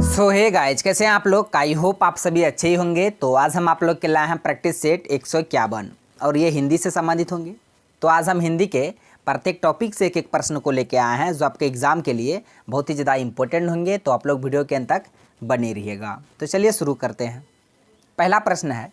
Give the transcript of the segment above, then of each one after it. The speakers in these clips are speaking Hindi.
सो हे गाइज, कैसे हैं आप लोग? आई होप आप सभी अच्छे ही होंगे। तो आज हम आप लोग के लाए हैं प्रैक्टिस सेट 151 और ये हिंदी से संबंधित होंगे। तो आज हम हिंदी के प्रत्येक टॉपिक से एक एक प्रश्न को लेके आए हैं जो आपके एग्जाम के लिए बहुत ही ज़्यादा इंपॉर्टेंट होंगे। तो आप लोग वीडियो के अंत तक बने रहिएगा। तो चलिए शुरू करते हैं। पहला प्रश्न है,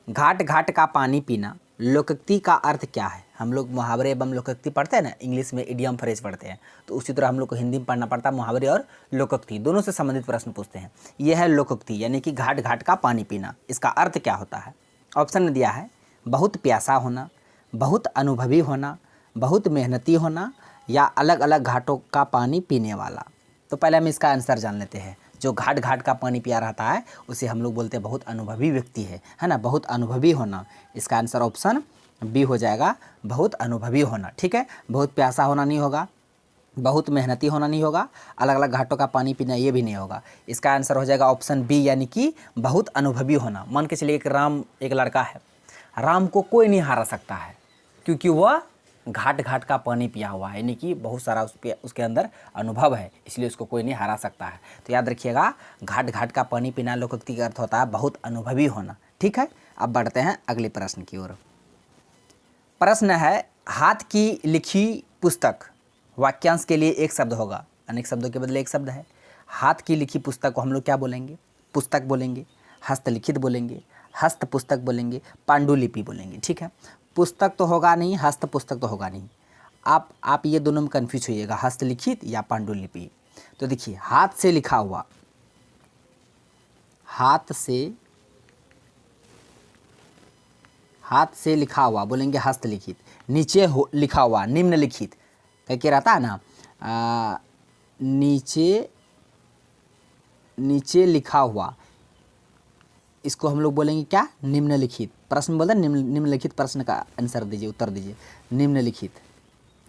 घाट घाट का पानी पीना लोकोक्ति का अर्थ क्या है? हम लोग मुहावरे एवं लोकोक्ति पढ़ते हैं ना, इंग्लिश में इडियम फ्रेज पढ़ते हैं, तो उसी तरह हम लोग को हिंदी में पढ़ना पड़ता है। मुहावरे और लोकोक्ति दोनों से संबंधित प्रश्न पूछते हैं। यह है लोकोक्ति, यानी कि घाट घाट का पानी पीना। इसका अर्थ क्या होता है? ऑप्शन में दिया है बहुत प्यासा होना, बहुत अनुभवी होना, बहुत मेहनती होना या अलग अलग घाटों का पानी पीने वाला। तो पहले हम इसका आंसर जान लेते हैं। जो घाट घाट का पानी पिया रहता है उसे हम लोग बोलते हैं बहुत अनुभवी व्यक्ति है ना, बहुत अनुभवी होना। इसका आंसर ऑप्शन बी हो जाएगा, बहुत अनुभवी होना। ठीक है, बहुत प्यासा होना नहीं होगा, बहुत मेहनती होना नहीं होगा, अलग अलग घाटों का पानी पीना ये भी नहीं होगा। इसका आंसर हो जाएगा ऑप्शन बी, यानी कि बहुत अनुभवी होना। मान के चलिए एक लड़का है, राम को कोई नहीं हरा सकता है क्योंकि वह घाट घाट का पानी पिया हुआ है, यानी कि बहुत सारा उसके अंदर अनुभव है, इसलिए उसको कोई नहीं हरा सकता है। तो याद रखिएगा, घाट घाट का पानी पीना लोकोक्ति का अर्थ होता है बहुत अनुभवी होना। ठीक है, अब बढ़ते हैं अगले प्रश्न की ओर। प्रश्न है, हाथ की लिखी पुस्तक वाक्यांश के लिए एक शब्द होगा, अनेक शब्दों के बदले एक शब्द है। हाथ की लिखी पुस्तक को हम लोग क्या बोलेंगे? पुस्तक बोलेंगे, हस्तलिखित बोलेंगे, हस्त पुस्तक बोलेंगे, पांडुलिपि बोलेंगे। ठीक है, पुस्तक तो होगा नहीं, हस्त पुस्तक तो होगा नहीं। आप ये दोनों में कन्फ्यूज होइएगा, हस्तलिखित या पांडुलिपि। तो देखिए, हाथ से लिखा हुआ, हाथ से लिखा हुआ बोलेंगे हस्तलिखित। नीचे लिखा हुआ निम्नलिखित क्या रहता है ना, नीचे लिखा हुआ, इसको हम लोग बोलेंगे क्या? निम्नलिखित। प्रश्न बोलते हैं निम्नलिखित प्रश्न का आंसर दीजिए, उत्तर दीजिए। निम्नलिखित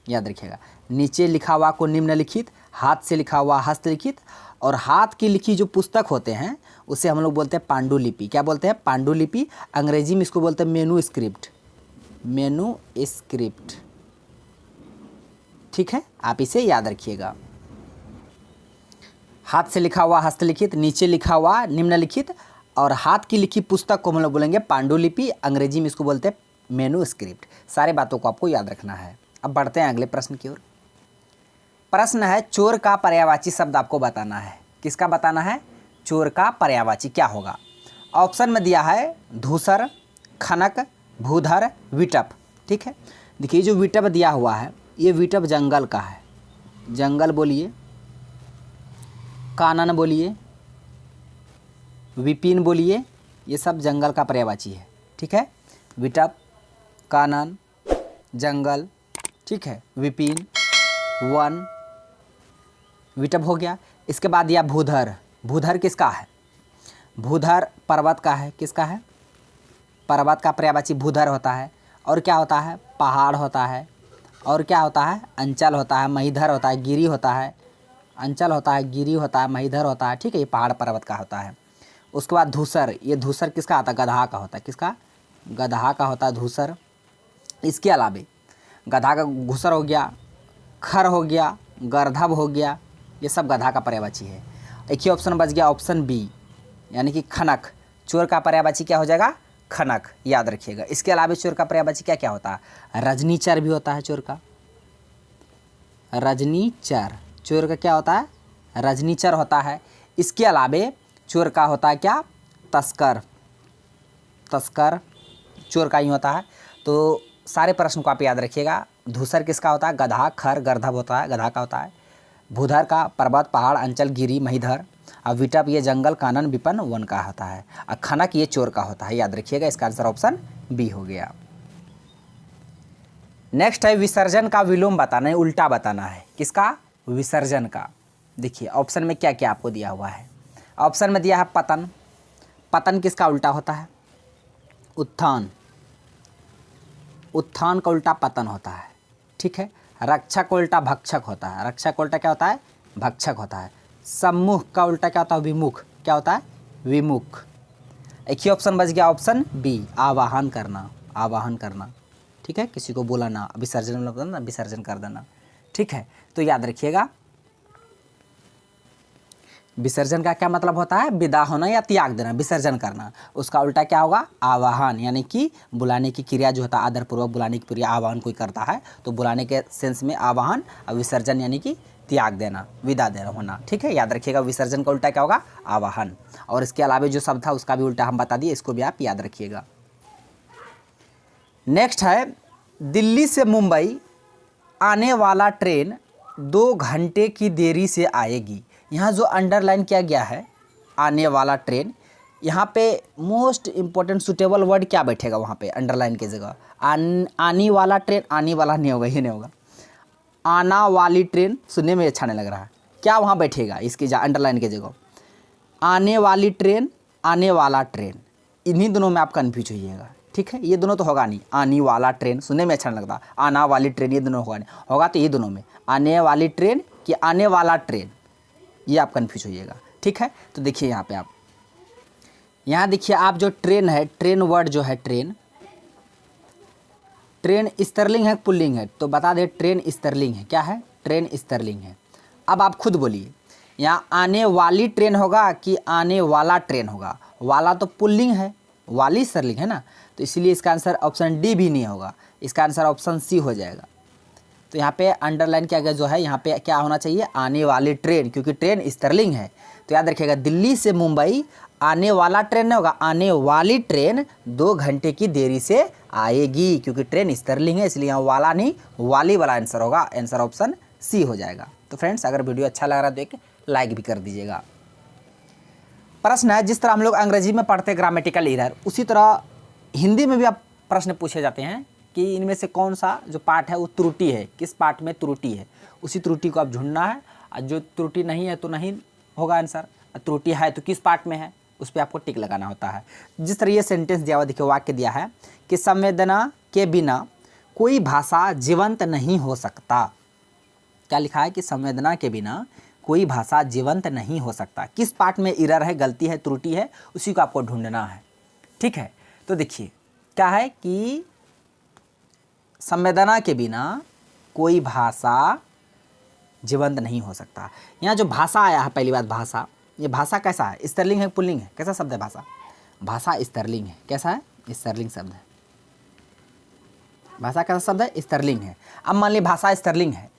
याद रखिएगा, नीचे लिखा हुआ को निम्नलिखित, हाथ से लिखा हुआ हस्तलिखित, और हाथ की लिखी जो पुस्तक होते हैं उसे हम लोग बोलते हैं पांडुलिपि। क्या बोलते हैं? पांडुलिपि। अंग्रेजी में इसको बोलते हैं मेनू स्क्रिप्ट, मेनू स्क्रिप्ट। ठीक है, आप इसे याद रखिएगा। हाथ से लिखा हुआ हस्तलिखित, नीचे लिखा हुआ निम्नलिखित, और हाथ की लिखी पुस्तक को हम लोग बोलेंगे पांडुलिपि। अंग्रेजी में इसको बोलते हैं मेनू स्क्रिप्ट। सारे बातों को आपको याद रखना है। अब बढ़ते हैं अगले प्रश्न की ओर। प्रश्न है, चोर का पर्यायवाची शब्द आपको बताना है। किसका बताना है? चोर का पर्यायवाची क्या होगा? ऑप्शन में दिया है धूसर, खनक, भूधर, विटप। ठीक है, देखिए जो विटप दिया हुआ है, ये विटप जंगल का है। जंगल बोलिए, कानन बोलिए, विपिन बोलिए, ये सब जंगल का पर्यायवाची है। ठीक है, विटप, कानन, जंगल, ठीक है, विपिन, वन, विटप हो गया। इसके बाद दिया भूधर। भूधर किसका है? भूधर पर्वत का है। किसका है? पर्वत का पर्यायवाची भूधर होता है। और क्या होता है? पहाड़ होता है। और क्या होता है? अंचल होता है, महीधर होता है, गिरी होता है। अंचल होता है, गिरी होता है, महीधर होता है। ठीक है, ये पहाड़ पर्वत का होता है। उसके बाद धूसर। ये धूसर किसका आता है? गधा का होता है। किसका? गधा का होता है धूसर। इसके अलावे गधा का घुसर हो गया, खर हो गया, गर्धब हो गया, ये सब गधा का पर्यायवाची है। एक ही ऑप्शन बच गया, ऑप्शन बी, यानी कि खनक। चोर का पर्यायवाची क्या हो जाएगा? खनक। याद रखिएगा। इसके अलावा चोर का पर्यायवाची क्या क्या होता है? रजनीचर भी होता है चोर का। रजनीचर चोर का क्या होता है? रजनीचर होता है। इसके अलावे चोर का होता है क्या? तस्कर। तस्कर चोर का ही होता है। तो सारे प्रश्न को आप याद रखिएगा। धूसर किसका होता है? गधा, खर, गर्धब होता है, गधा का होता है। भूधर का पर्वत, पहाड़, अंचल, गिरी, महीधर। और विटप ये जंगल, कानन, विपन, वन का होता है। और खनक ये चोर का होता है। याद रखिएगा, इसका आंसर ऑप्शन बी हो गया। नेक्स्ट है, विसर्जन का विलोम बताना है, उल्टा बताना है। किसका? विसर्जन का। देखिए ऑप्शन में क्या क्या आपको दिया हुआ है। ऑप्शन में दिया है पतन। पतन किसका उल्टा होता है? उत्थान। उत्थान का उल्टा पतन होता है। ठीक है, रक्षक का उल्टा भक्षक होता है। रक्षक का उल्टा क्या होता है? भक्षक होता है। सम्मुख का उल्टा क्या होता है? विमुख। क्या होता है? विमुख। एक ही ऑप्शन बच गया, ऑप्शन बी, आवाहन करना। आवाहन करना। ठीक है, किसी को बुलाना, विसर्जन मतलब विसर्जन कर देना। ठीक है, तो याद रखिएगा, विसर्जन का क्या मतलब होता है? विदा होना या त्याग देना, विसर्जन करना। उसका उल्टा क्या होगा? आवाहन, यानी कि बुलाने की क्रिया जो होता है, आदरपूर्वक बुलाने की क्रिया आवाहन कोई करता है तो बुलाने के सेंस में आवाहन, और विसर्जन यानी कि त्याग देना, विदा देना होना। ठीक है, याद रखिएगा विसर्जन का उल्टा क्या होगा? आवाहन। और इसके अलावा जो शब्द था उसका भी उल्टा हम बता दिए, इसको भी आप याद रखिएगा। नेक्स्ट है, दिल्ली से मुंबई आने वाला ट्रेन 2 घंटे की देरी से आएगी। यहाँ जो अंडरलाइन किया गया है आने वाला ट्रेन, यहाँ पे मोस्ट इम्पोर्टेंट सुटेबल वर्ड क्या बैठेगा वहाँ पे अंडरलाइन की जगह? आने वाला ट्रेन, आने वाला नहीं होगा, ये नहीं होगा। आना वाली ट्रेन सुनने में अच्छा नहीं लग रहा है, क्या वहाँ बैठेगा इसकी अंडरलाइन की जगह? आने वाली ट्रेन, आने वाला ट्रेन, इन्हीं दोनों में आप कन्फ्यूज होइएगा। ठीक है, ये दोनों तो होगा नहीं। आने वाला ट्रेन सुनने में अच्छा नहीं लगता, आना वाली ट्रेन ये दोनों होगा नहीं, होगा तो ये दोनों में आने वाली ट्रेन कि आने वाला ट्रेन, ये आप कन्फ्यूज होइएगा। ठीक है, तो देखिए यहाँ पे आप, यहाँ देखिए आप जो ट्रेन है, ट्रेन वर्ड जो है ट्रेन, ट्रेन स्त्रीलिंग है पुल्लिंग है? तो बता दें ट्रेन स्त्रीलिंग है। क्या है? ट्रेन स्त्रीलिंग है। अब आप खुद बोलिए, यहाँ आने वाली ट्रेन होगा कि आने वाला ट्रेन होगा? वाला तो पुल्लिंग है, वाली स्त्रीलिंग है ना, तो इसलिए इसका आंसर ऑप्शन डी भी नहीं होगा, इसका आंसर ऑप्शन सी हो जाएगा। तो यहाँ पे अंडरलाइन किया गया जो है, यहाँ पे क्या होना चाहिए? आने वाली ट्रेन, क्योंकि ट्रेन स्त्रीलिंग है। तो याद रखिएगा दिल्ली से मुंबई आने वाला ट्रेन नहीं होगा, आने वाली ट्रेन 2 घंटे की देरी से आएगी, क्योंकि ट्रेन स्त्रीलिंग है इसलिए यहाँ वाला नहीं वाली वाला आंसर होगा, आंसर ऑप्शन सी हो जाएगा। तो फ्रेंड्स अगर वीडियो अच्छा लग रहा है तो एक लाइक भी कर दीजिएगा। प्रश्न है, जिस तरह हम लोग अंग्रेजी में पढ़ते हैं ग्रामेटिकल एरर, उसी तरह हिंदी में भी आप प्रश्न पूछे जाते हैं कि इनमें से कौन सा जो पार्ट है वो त्रुटि है, किस पार्ट में त्रुटि है, उसी त्रुटि को आप ढूंढना है। और जो त्रुटि नहीं है तो नहीं होगा आंसर, त्रुटि है तो किस पार्ट में है उस पर आपको टिक लगाना होता है। जिस तरह ये सेंटेंस दिया हुआ, देखिए वाक्य दिया है कि संवेदना के बिना कोई भाषा जीवंत नहीं हो सकता। क्या लिखा है? कि संवेदना के बिना कोई भाषा जीवंत नहीं हो सकता। किस पार्ट में एरर है, गलती है, त्रुटि है, उसी को आपको ढूंढना है। ठीक है, तो देखिए क्या है कि संवेदना के बिना कोई भाषा जीवंत नहीं हो सकता। यहाँ जो भाषा आया है, पहली बात भाषा, ये भाषा कैसा है? स्त्रीलिंग है पुल्लिंग है? कैसा शब्द है भाषा? भाषा स्त्रीलिंग है। कैसा है? स्त्रीलिंग शब्द है। भाषा कैसा शब्द है? स्त्रीलिंग है। अब मान ली भाषा स्त्रीलिंग है,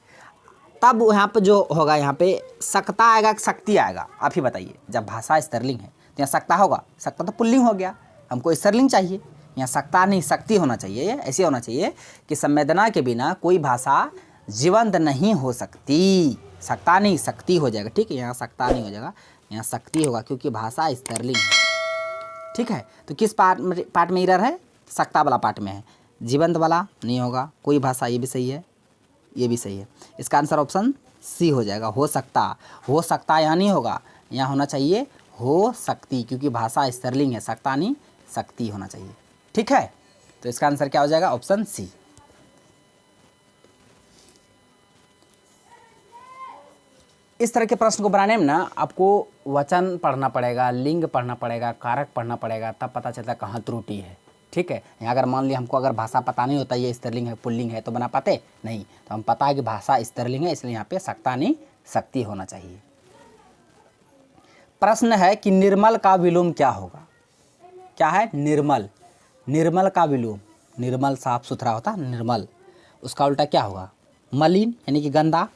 तब यहाँ पे जो होगा, यहाँ पे सकता आएगा कि शक्ति आएगा? आप ही बताइए। जब भाषा स्त्रीलिंग है तो यहाँ सकता होगा, सकता तो पुल्लिंग हो गया, हमको स्त्रीलिंग चाहिए, यहाँ सकता नहीं शक्ति होना चाहिए। ऐसे होना चाहिए कि संवेदना के बिना कोई भाषा जीवंत नहीं हो सकती, सकता नहीं शक्ति हो जाएगा। ठीक है, यहाँ सकता नहीं हो जाएगा, यहाँ शक्ति होगा, क्योंकि भाषा स्त्रीलिंग है। ठीक है, तो किस पार्ट में एरर है? सकता वाला पार्ट में है, जीवंत वाला नहीं होगा। कोई भाषा, ये भी सही है, ये भी सही है। इसका आंसर ऑप्शन सी हो जाएगा, हो सकता। हो सकता यहाँ नहीं होगा, यहाँ होना चाहिए हो सकती, क्योंकि भाषा स्त्रीलिंग है, सकता नहीं शक्ति होना चाहिए। ठीक है, तो इसका आंसर क्या हो जाएगा? Option C. इस तरह के प्रश्न को बनाने में ना आपको वचन पढ़ना पड़ेगा, लिंग पढ़ना पड़ेगा, कारक पढ़ना पड़ेगा, तब पता चलता है कहाँ त्रुटि है। ठीक है, यहाँ अगर मान लिया हमको अगर भाषा पता नहीं होता ये स्त्रीलिंग है पुल्लिंग है तो बना पाते नहीं, तो हम पता है कि भाषा स्त्रीलिंग है इसलिए यहाँ पे सकता नहीं शक्ति होना चाहिए। प्रश्न है कि निर्मल का विलोम क्या होगा? क्या है? निर्मल। निर्मल का विलोम, निर्मल साफ सुथरा होता है निर्मल, उसका उल्टा क्या होगा? मलिन, यानी कि गंदा।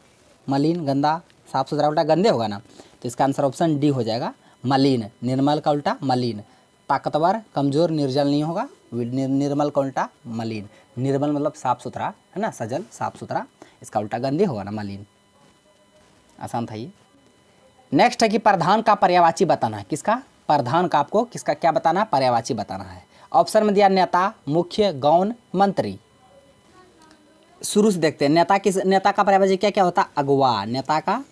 मलिन गंदा, साफ सुथरा उल्टा गंदे होगा ना, तो इसका आंसर ऑप्शन डी हो जाएगा, मलिन। निर्मल का उल्टा मलिन। ताकतवर, कमजोर, निर्जल नहीं होगा, निर्मल का उल्टा मलिन। निर्मल मतलब साफ सुथरा है ना, सजल साफ सुथरा, इसका उल्टा गंदे होगा ना, मलिन। आसान था ये। नेक्स्ट है कि प्रधान का पर्यायवाची बताना है। किसका? प्रधान का आपको किसका क्या बताना है? पर्यायवाची बताना है। ऑप्शन में दिया नेता, मुख्य, गौण, मंत्री। शुरू से देखते हैं, नेता का पर्यायवाची क्या क्या होता है? अगवा। नेता का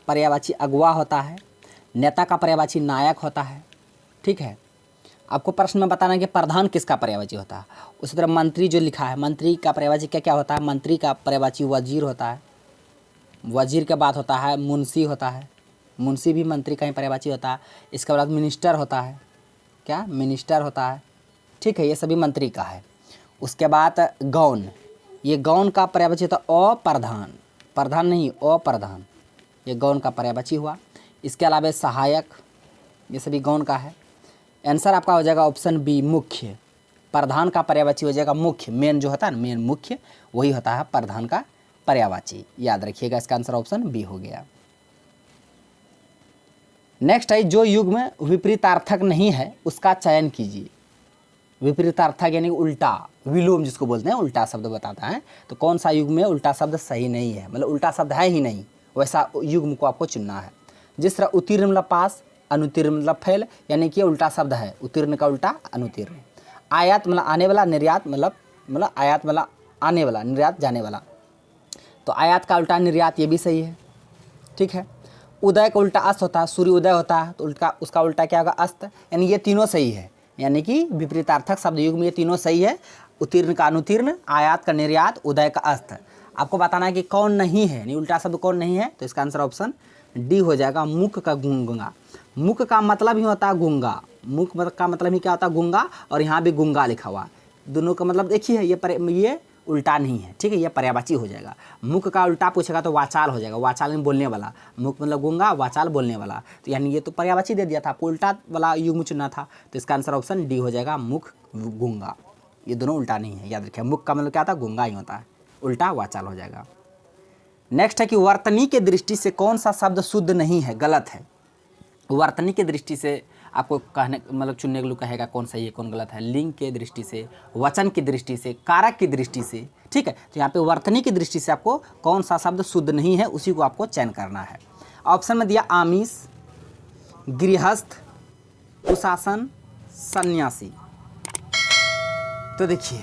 पर्यायवाची अगवा होता है। नेता का पर्यायवाची नायक होता है। ठीक है, आपको प्रश्न में बताना है कि प्रधान किसका पर्यायवाची होता है। उसी तरह मंत्री जो लिखा है, मंत्री का पर्यायवाची क्या क्या होता है? मंत्री का पर्यायवाची वजीर होता है। वजीर के बाद होता है मुंशी होता है, मुंशी भी मंत्री का ही पर्यायवाची होता है। इसके बाद मिनिस्टर होता है। क्या? मिनिस्टर होता है। ठीक है, ये सभी मंत्री का है। उसके बाद गौण, ये गौण का पर्यायवाची होता है अप्रधान। प्रधान नहीं, अप्रधान, ये गौण का पर्यायवाची हुआ। इसके अलावा सहायक, ये सभी गौण का है। आंसर आपका हो जाएगा ऑप्शन बी मुख्य। प्रधान का पर्यायवाची हो जाएगा मुख्य, मेन जो होता है ना मेन मुख्य, वही होता है प्रधान का पर्यायवाची। याद रखिएगा, इसका आंसर ऑप्शन बी हो गया। नेक्स्ट है, जो युग में विपरीतार्थक नहीं है उसका चयन कीजिए। विपरीतार्थक यानी उल्टा, विलोम जिसको बोलते हैं, उल्टा शब्द बताता है। तो कौन सा युग में उल्टा शब्द सही नहीं है, मतलब उल्टा शब्द है ही नहीं, वैसा युग्म को आपको चुनना है। जिस तरह उत्तीर्ण मतलब पास, अनुत्तीर्ण मतलब फेल, यानी कि उल्टा शब्द है, उत्तीर्ण का उल्टा अनुत्तीर्ण। आयात मतलब आने वाला, निर्यात मतलब आयात मतलब आने वाला, निर्यात जाने वाला, तो आयात का उल्टा निर्यात, ये भी सही है, ठीक है। उदय का उल्टा अस्त होता है, सूर्य उदय होता है तो उसका उल्टा क्या होगा, अस्त, यानी ये तीनों सही है, यानी कि विपरीतार्थक शब्द युग में ये तीनों सही है। उत्तीर्ण का अनुत्तीर्ण, आयात का निर्यात, उदय का अस्त। आपको बताना है कि कौन नहीं है, यानी उल्टा शब्द कौन नहीं है, तो इसका आंसर ऑप्शन डी हो जाएगा, मुख का गूंगा। मुख का मतलब ही होता है गूंगा, मुख का मतलब ही क्या होता है, गूंगा, और यहाँ भी गूंगा लिखा हुआ, दोनों का मतलब देखिए, ये उल्टा नहीं है, ठीक है, ये पर्यायवाची हो जाएगा। मुख का उल्टा पूछेगा तो वाचाल हो जाएगा, वाचाल में बोलने वाला, मुख मतलब गूंगा, वाचाल बोलने वाला, तो यानी ये तो पर्यायवाची दे दिया था, आपको उल्टा वाला युग्म चुनना था, तो इसका आंसर ऑप्शन डी हो जाएगा, मुख गूंगा। ये दोनों उल्टा नहीं है, याद रखिए, मुख का मतलब क्या था, गूंगा ही होता है, उल्टा वाचाल हो जाएगा। नेक्स्ट है कि वर्तनी के दृष्टि से कौन सा शब्द शुद्ध नहीं है, गलत है। वर्तनी के दृष्टि से आपको कहने मतलब चुनने के लिए कहेगा कौन सही है कौन गलत है, लिंग के दृष्टि से, वचन की दृष्टि से, कारक की दृष्टि से, ठीक है। तो यहाँ पे वर्तनी की दृष्टि से आपको कौन सा शब्द शुद्ध नहीं है उसी को आपको चयन करना है। ऑप्शन में दिया आमिष, गृहस्थ, कुशासन, सन्यासी। तो देखिए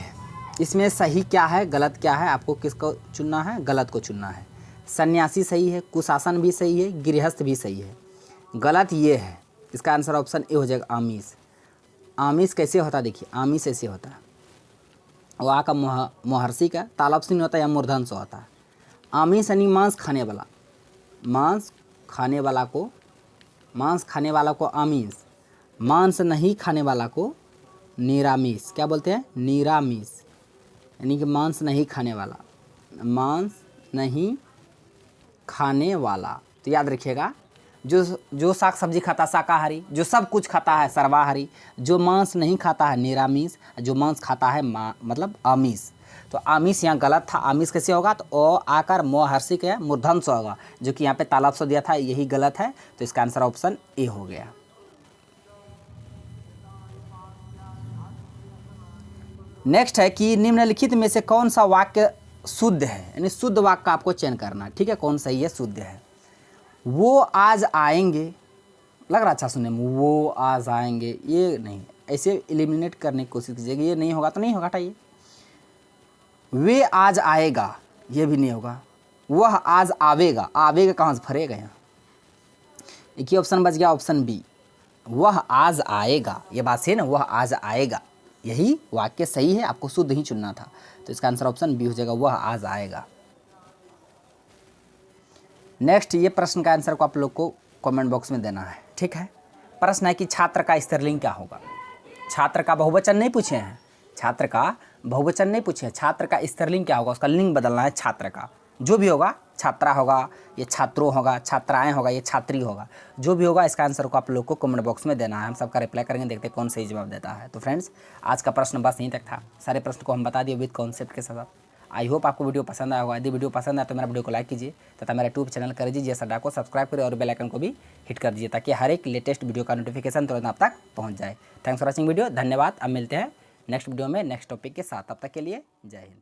इसमें सही क्या है गलत क्या है, आपको किसको चुनना है, गलत को चुनना है। सन्यासी सही है, कुशासन भी सही है, गृहस्थ भी सही है, गलत ये है। इसका आंसर ऑप्शन ए हो जाएगा आमिष। आमिष कैसे होता है, देखिए आमिष ऐसे होता है, वहाँ का महर्षि का तालब से नहीं होता या मूर्धन से होता है। आमिष यानी मांस खाने वाला, मांस खाने वाला को आमिष, मांस नहीं खाने वाला को निरामिष। क्या बोलते हैं, निरामिष, यानी कि मांस नहीं खाने वाला, मांस नहीं खाने वाला। तो याद रखिएगा, जो साग सब्जी खाता शाकाहारी, जो सब कुछ खाता है सर्वाहारी, जो मांस नहीं खाता है निरामिष, जो मांस खाता है मतलब आमिष। तो आमिष यहाँ गलत था, आमिष कैसे होगा, तो ओ आकर महर्षि के मूर्धन से होगा, जो कि यहाँ पे तालाब से दिया था, यही गलत है। तो इसका आंसर ऑप्शन ए हो गया। नेक्स्ट है कि निम्नलिखित में से कौन सा वाक्य शुद्ध है, यानी शुद्ध वाक्य का आपको चयन करना, ठीक है, कौन सही है, शुद्ध है। वो आज आएंगे, लग रहा अच्छा सुनने में, वो आज आएंगे, ये नहीं, ऐसे एलिमिनेट करने की कोशिश कीजिएगा, ये नहीं होगा तो नहीं होगा, हटाइए। वे आज आएगा, ये भी नहीं होगा। वह आज आवेगा, आवेगा कहाँ से फरेगा, यहाँ एक ही ऑप्शन बच गया, ऑप्शन बी, वह आज आएगा। ये बात सही है ना, वह आज आएगा, यही वाक्य सही है, आपको शुद्ध ही चुनना था। तो इसका आंसर ऑप्शन बी हो जाएगा, वह आज आएगा। नेक्स्ट, ये प्रश्न का आंसर को आप लोग को कमेंट बॉक्स में देना है, ठीक है। प्रश्न है कि छात्र का स्त्रीलिंग क्या होगा। छात्र का बहुवचन नहीं पूछे हैं, छात्र का बहुवचन नहीं पूछे, छात्र का स्त्रीलिंग क्या होगा, उसका लिंग बदलना है। छात्र का जो भी होगा, छात्रा होगा, ये छात्रों होगा, छात्राएं होगा, ये छात्री होगा, जो भी होगा इसका आंसर को आप लोग को कमेंट बॉक्स में देना है। हम सबका रिप्लाई करेंगे, देखते हैं कौन सही जवाब देता है। तो फ्रेंड्स, आज का प्रश्न बस यहीं तक था, सारे प्रश्न को हम बता दिए विद कॉन्सेप्ट के साथ। आई होप आपको वीडियो पसंद आया होगा। यदि वीडियो पसंद आए तो मेरा वीडियो को लाइक कीजिए तथा मेरा यूट्यूब चैनल कर दीजिए सड्डा को सब्सक्राइब करें और बेल आइकन को भी हिट कर दीजिए, ताकि हर एक लेटेस्ट वीडियो का नोटिफिकेशन तुरंत आप तक पहुंच जाए। थैंक्स फॉर वॉचिंग वीडियो, धन्यवाद। अब मिलते हैं नेक्स्ट वीडियो में नेक्स्ट टॉपिक के साथ, तब तक के लिए जय हिंद।